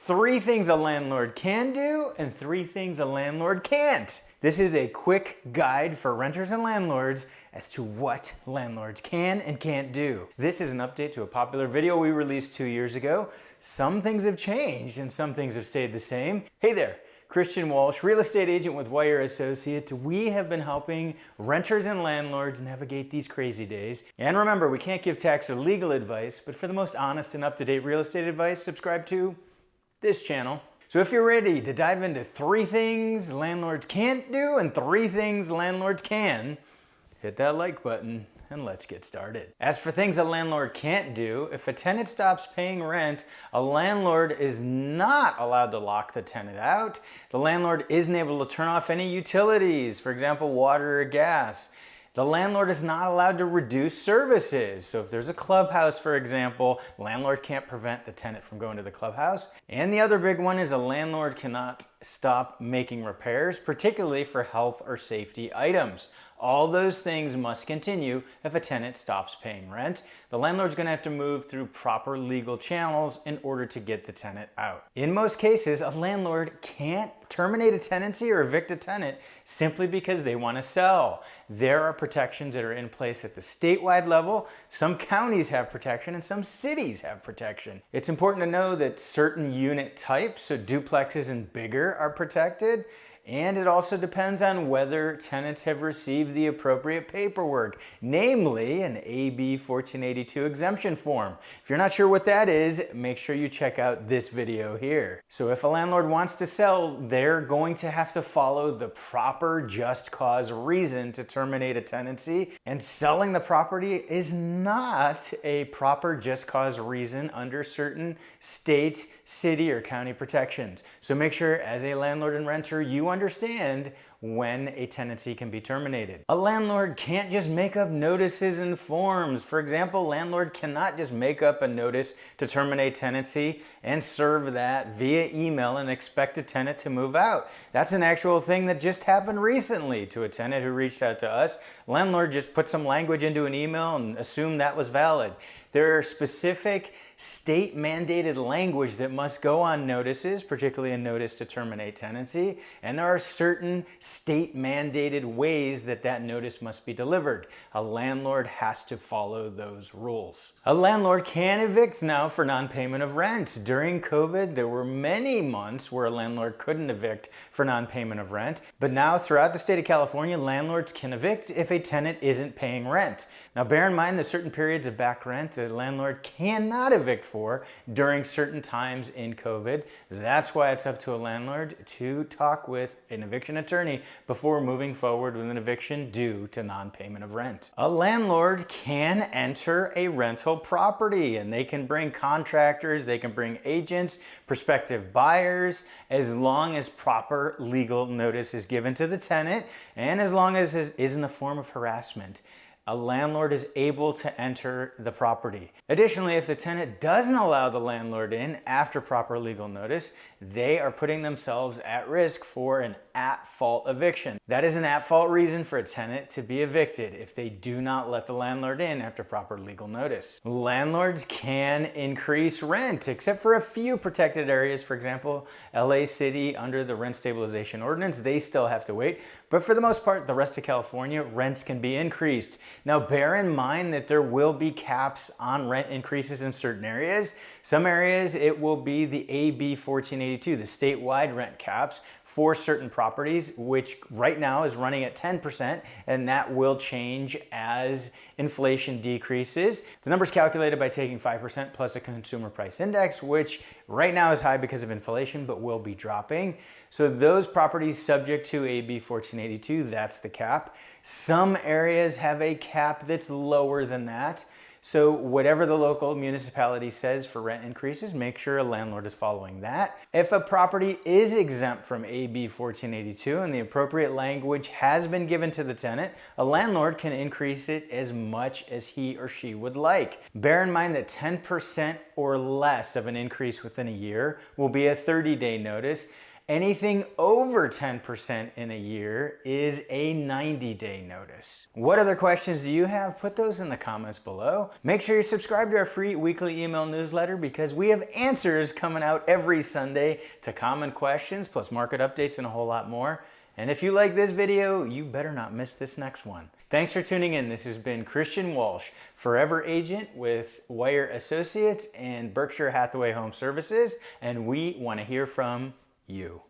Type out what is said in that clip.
3 things a landlord can do and 3 things a landlord can't. This is a quick guide for renters and landlords as to what landlords can and can't do. This is an update to a popular video we released 2 years ago. Some things have changed and some things have stayed the same. Hey there, Christian Walsh, real estate agent with Wire Associates. We have been helping renters and landlords navigate these crazy days. And remember, we can't give tax or legal advice, but for the most honest and up-to-date real estate advice, subscribe to this channel. So if you're ready to dive into 3 things landlords can't do and 3 things landlords can, hit that like button and let's get started. As for things a landlord can't do, if a tenant stops paying rent, a landlord is not allowed to lock the tenant out. The landlord isn't able to turn off any utilities, for example, water or gas. The landlord is not allowed to reduce services. So if there's a clubhouse, for example, landlord can't prevent the tenant from going to the clubhouse. And the other big one is a landlord cannot stop making repairs, particularly for health or safety items. All those things must continue if a tenant stops paying rent. The landlord's going to have to move through proper legal channels in order to get the tenant out. In most cases, a landlord can't terminate a tenancy or evict a tenant simply because they want to sell. There are protections that are in place at the statewide level. Some counties have protection and some cities have protection. It's important to know that certain unit types, so duplexes and bigger, are protected. And it also depends on whether tenants have received the appropriate paperwork, namely an AB 1482 exemption form. If you're not sure what that is, make sure you check out this video here. So if a landlord wants to sell, they're going to have to follow the proper just cause reason to terminate a tenancy. And selling the property is not a proper just cause reason under certain state, city, or county protections. So make sure as a landlord and renter, you understand when a tenancy can be terminated. A landlord can't just make up notices and forms. For example, landlord cannot just make up a notice to terminate tenancy and serve that via email and expect a tenant to move out. That's an actual thing that just happened recently to a tenant who reached out to us. Landlord just put some language into an email and assumed that was valid. There are specific state mandated language that must go on notices, particularly a notice to terminate tenancy, and there are certain state mandated ways that that notice must be delivered. A landlord has to follow those rules. A landlord can evict now for non-payment of rent. During COVID, there were many months where a landlord couldn't evict for non-payment of rent, but now throughout the state of California, landlords can evict if a tenant isn't paying rent. Now bear in mind that certain periods of back rent the landlord cannot evict for during certain times in COVID. That's why it's up to a landlord to talk with an eviction attorney before moving forward with an eviction due to non-payment of rent. A landlord can enter a rental property and they can bring contractors, they can bring agents, prospective buyers, as long as proper legal notice is given to the tenant and as long as it isn't a form of harassment. A landlord is able to enter the property. Additionally, if the tenant doesn't allow the landlord in after proper legal notice, they are putting themselves at risk for an at-fault eviction. That is an at-fault reason for a tenant to be evicted if they do not let the landlord in after proper legal notice. Landlords can increase rent, except for a few protected areas. For example, LA City under the rent stabilization ordinance, they still have to wait. But for the most part, the rest of California, rents can be increased. Now bear in mind that there will be caps on rent increases in certain areas. Some areas it will be the AB 1482, the statewide rent caps for certain properties, which right now is running at 10%, and that will change as inflation decreases. The number is calculated by taking 5% plus a consumer price index, which right now is high because of inflation, but will be dropping. So those properties subject to AB 1482, that's the cap. Some areas have a cap that's lower than that. So whatever the local municipality says for rent increases, make sure a landlord is following that. If a property is exempt from AB 1482 and the appropriate language has been given to the tenant, a landlord can increase it as much as he or she would like. Bear in mind that 10% or less of an increase within a year will be a 30-day notice. Anything over 10% in a year is a 90-day notice. What other questions do you have? Put those in the comments below. Make sure you subscribe to our free weekly email newsletter because we have answers coming out every Sunday to common questions, plus market updates and a whole lot more. And if you like this video, you better not miss this next one. Thanks for tuning in. This has been Christian Walsh, Forever Agent with Wire Associates and Berkshire Hathaway Home Services, and we want to hear from you.